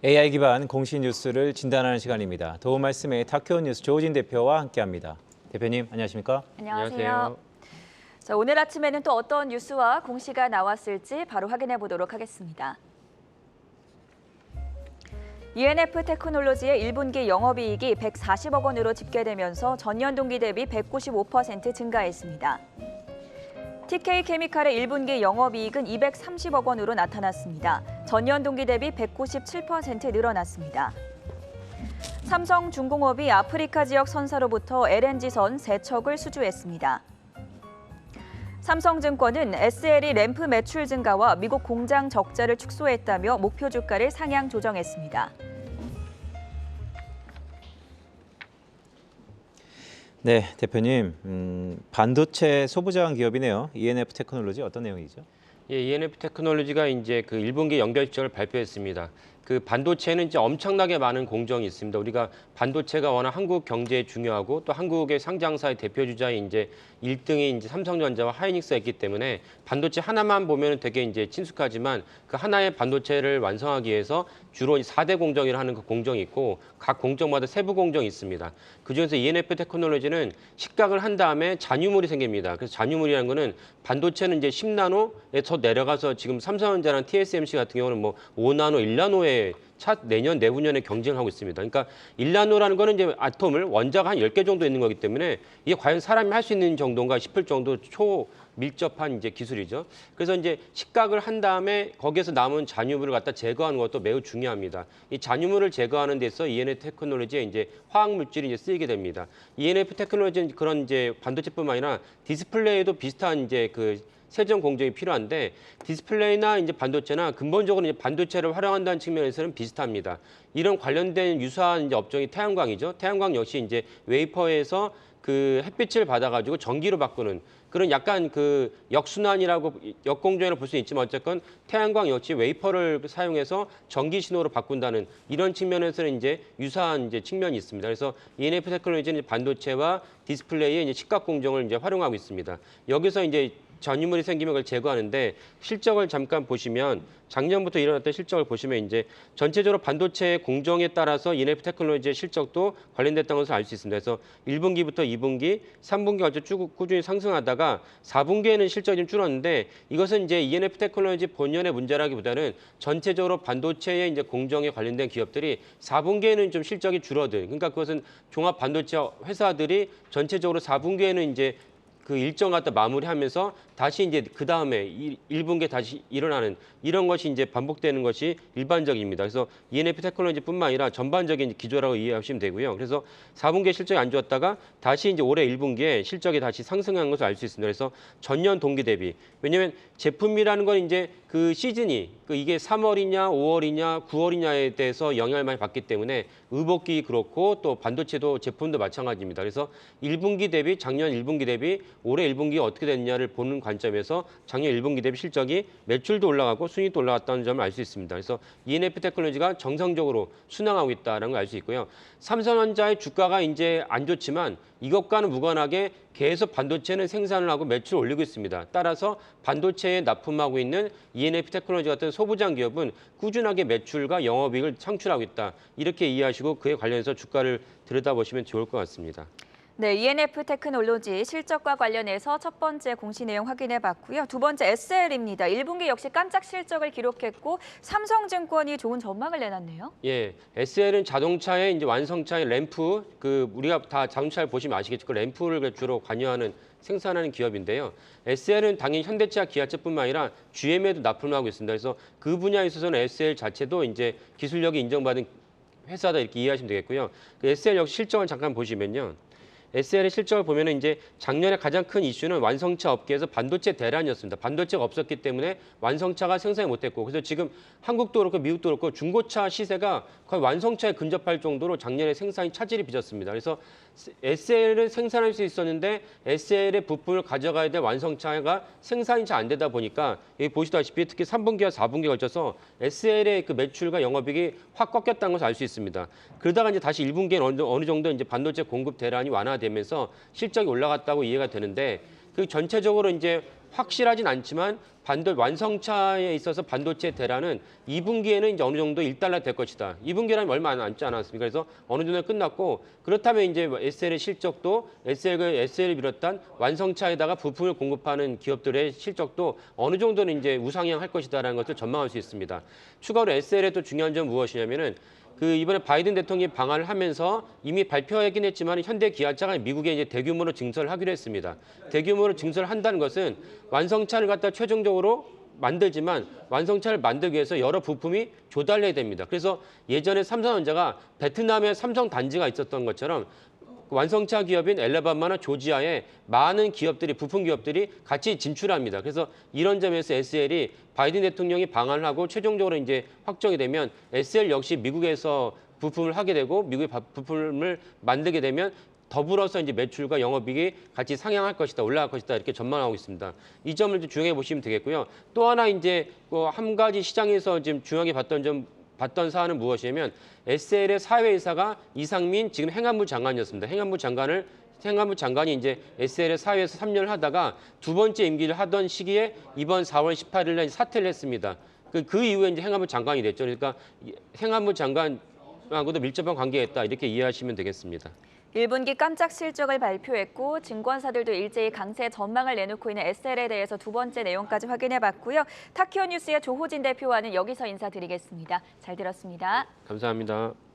AI 기반 공식 뉴스를 진단하는 시간입니다. 도움 말씀에 다큐 뉴스 조진 대표와 함께합니다. 대표님, 안녕하십니까? 안녕하세요. 자, 오늘 아침에는 또 어떤 뉴스와 공시가 나왔을지 바로 확인해 보도록 하겠습니다. ENF 테크놀로지의 1분기 영업이익이 140억 원으로 집계되면서 전년 동기 대비 195% 증가했습니다. TK케미칼의 1분기 영업이익은 230억 원으로 나타났습니다. 전년 동기 대비 197% 늘어났습니다. 삼성중공업이 아프리카 지역 선사로부터 LNG선 3척을 수주했습니다. 삼성증권은 SL이 램프 매출 증가와 미국 공장 적자를 축소했다며 목표 주가를 상향 조정했습니다. 네, 대표님. 반도체 소부장 기업이네요. ENF 테크놀로지 어떤 내용이죠? 예, ENF 테크놀로지가 이제 그 1분기 연결 실적을 발표했습니다. 그 반도체는 이제 엄청나게 많은 공정이 있습니다. 우리가 반도체가 워낙 한국 경제에 중요하고 또 한국의 상장사의 대표 주자인 이제 1등이 이제 삼성전자와 하이닉스가 있기 때문에 반도체 하나만 보면은 되게 이제 친숙하지만 그 하나의 반도체를 완성하기 위해서 주로 4대 공정이라 하는 그 공정이 있고 각 공정마다 세부 공정이 있습니다. 그중에서 ENF 테크놀로지는 식각을 한 다음에 잔유물이 생깁니다. 그래서 잔유물이라는 거는 반도체는 이제 10나노에서 내려가서 지금 삼성전자랑 TSMC 같은 경우는 뭐 5나노, 1나노에 내년, 내후년에 경쟁을 하고 있습니다. 그러니까 1나노라는 거는 이제 아톰을 원자가 한 10개 정도 있는 거기 때문에 이게 과연 사람이 할 수 있는 정도인가 싶을 정도 초밀접한 이제 기술이죠. 그래서 이제 식각을 한 다음에 거기에서 남은 잔유물을 갖다 제거하는 것도 매우 중요합니다. 이 잔유물을 제거하는 데서 ENF 테크놀로지에 이제 화학 물질이 이제 쓰이게 됩니다. ENF 테크놀로지는 그런 이제 반도체뿐만 아니라 디스플레이도 비슷한 이제 그 세정 공정이 필요한데 디스플레이나 이제 반도체나 근본적으로 이제 반도체를 활용한다는 측면에서는 비슷합니다. 이런 관련된 유사한 이제 업종이 태양광이죠. 태양광 역시 이제 웨이퍼에서 그 햇빛을 받아가지고 전기로 바꾸는 그런 약간 그 역순환이라고 역공정이라고 볼 수 있지만 어쨌건 태양광 역시 웨이퍼를 사용해서 전기 신호로 바꾼다는 이런 측면에서는 이제 유사한 이제 측면이 있습니다. 그래서 ENF 테크놀로지는 반도체와 디스플레이의 이제 식각 공정을 이제 활용하고 있습니다. 여기서 이제 잔유물이 생기면 그걸 제거하는데 실적을 잠깐 보시면 작년부터 일어났던 실적을 보시면 이제 전체적으로 반도체 공정에 따라서 ENF 테크놀로지의 실적도 관련됐다는 것을 알 수 있습니다. 그래서 1분기부터 2분기, 3분기 어째 쭉 꾸준히 상승하다가 4분기에는 실적이 좀 줄었는데 이것은 이제 ENF 테크놀로지 본연의 문제라기보다는 전체적으로 반도체의 이제 공정에 관련된 기업들이 4분기에는 좀 실적이 줄어든. 그러니까 그것은 종합 반도체 회사들이 전체적으로 4분기에는 이제 그 일정 갖다 마무리하면서 다시 이제 그 다음에 1분기에 다시 일어나는 이런 것이 이제 반복되는 것이 일반적입니다. 그래서 ENF 테크놀로지뿐만 아니라 전반적인 기조라고 이해하시면 되고요. 그래서 4분기에 실적이 안 좋았다가 다시 이제 올해 1분기에 실적이 다시 상승한 것을 알 수 있습니다. 그래서 전년 동기 대비 왜냐하면 제품이라는 건 이제 그 시즌이 이게 3월이냐 5월이냐 9월이냐에 대해서 영향을 많이 받기 때문에 의복기 그렇고 또 반도체도 제품도 마찬가지입니다. 그래서 1분기 대비 작년 1분기 대비 올해 1분기가 어떻게 됐냐를 보는 관점에서 작년 1분기 대비 실적이 매출도 올라가고 순이익도 올라갔다는 점을 알 수 있습니다. 그래서 ENF 테크놀로지가 정상적으로 순항하고 있다는 걸 알 수 있고요. 삼성전자의 주가가 이제 안 좋지만 이것과는 무관하게 계속 반도체는 생산을 하고 매출을 올리고 있습니다. 따라서 반도체에 납품하고 있는 ENF 테크놀로지 같은 소부장 기업은 꾸준하게 매출과 영업이익을 창출하고 있다. 이렇게 이해하시고 그에 관련해서 주가를 들여다보시면 좋을 것 같습니다. 네, ENF 테크놀로지 실적과 관련해서 첫 번째 공시 내용 확인해 봤고요. 두 번째 SL입니다. 1분기 역시 깜짝 실적을 기록했고 삼성증권이 좋은 전망을 내놨네요. 예, SL은 자동차의 이제 완성차의 램프 그 우리가 다 자동차를 보시면 아시겠죠. 그 램프를 주로 관여하는 생산하는 기업인데요. SL은 당연히 현대차, 기아차뿐만 아니라 GM에도 납품을 하고 있습니다. 그래서 그 분야에 있어서는 SL 자체도 이제 기술력이 인정받은 회사다 이렇게 이해하시면 되겠고요. 그 SL 역시 실적을 잠깐 보시면요. SL의 실적을 보면 이제 작년에 가장 큰 이슈는 완성차 업계에서 반도체 대란이었습니다. 반도체가 없었기 때문에 완성차가 생산이 못했고 그래서 지금 한국도 그렇고 미국도 그렇고 중고차 시세가 거의 완성차에 근접할 정도로 작년에 생산이 차질이 빚었습니다. 그래서 SL은 생산할 수 있었는데 SL의 부품을 가져가야 될 완성차가 생산이 잘 안 되다 보니까 여기 보시다시피 특히 3분기와 4분기에 걸쳐서 SL의 그 매출과 영업이익이 확 꺾였다는 것을 알 수 있습니다. 그러다가 이제 다시 1분기에는 어느 정도 이제 반도체 공급 대란이 완화되면서 실적이 올라갔다고 이해가 되는데 그 전체적으로 이제 확실하진 않지만 완성차에 있어서 반도체 대란은 2분기에는 이제 어느 정도 일단락될 것이다. 2분기라면 얼마 남지 않았습니까? 그래서 어느 정도 끝났고 그렇다면 이제 SL의 실적도 SL을 비롯한 완성차에다가 부품을 공급하는 기업들의 실적도 어느 정도는 이제 우상향할 것이다라는 것을 전망할 수 있습니다. 추가로 SL의 또 중요한 점은 무엇이냐면은 이번에 바이든 대통령이 방한을 하면서 이미 발표하긴 했지만 현대기아차가 미국에 이제 대규모로 증설을 하기로 했습니다. 대규모로 증설을 한다는 것은 완성차를 갖다 최종적으로 만들지만 완성차를 만들기 위해서 여러 부품이 조달해야 됩니다. 그래서 예전에 삼성전자가 베트남에 삼성 단지가 있었던 것처럼 완성차 기업인 엘라바마나 조지아에 많은 기업들이 부품 기업들이 같이 진출합니다. 그래서 이런 점에서 SL이 바이든 대통령이 방한을 하고 최종적으로 이제 확정이 되면 SL 역시 미국에서 부품을 하게 되고 미국의 부품을 만들게 되면 더불어서 이제 매출과 영업이익이 같이 상향할 것이다, 올라갈 것이다 이렇게 전망하고 있습니다. 이 점을 좀 중요하게 보시면 되겠고요. 또 하나 이제 한 가지 시장에서 지금 중요하게 봤던 사안은 무엇이냐면 SL의 사회이사가 이상민 지금 행안부 장관이었습니다. 행안부 장관이 이제 SL의 사회에서 3년을 하다가 두 번째 임기를 하던 시기에 이번 4월 18일 날 사퇴를 했습니다. 그 이후에 이제 행안부 장관이 됐죠. 그러니까 행안부 장관하고도 밀접한 관계가 있다 이렇게 이해하시면 되겠습니다. 1분기 깜짝 실적을 발표했고 증권사들도 일제히 강세 전망을 내놓고 있는 SL에 대해서 두 번째 내용까지 확인해봤고요. 타키오 뉴스의 조호진 대표와는 여기서 인사드리겠습니다. 잘 들었습니다. 감사합니다.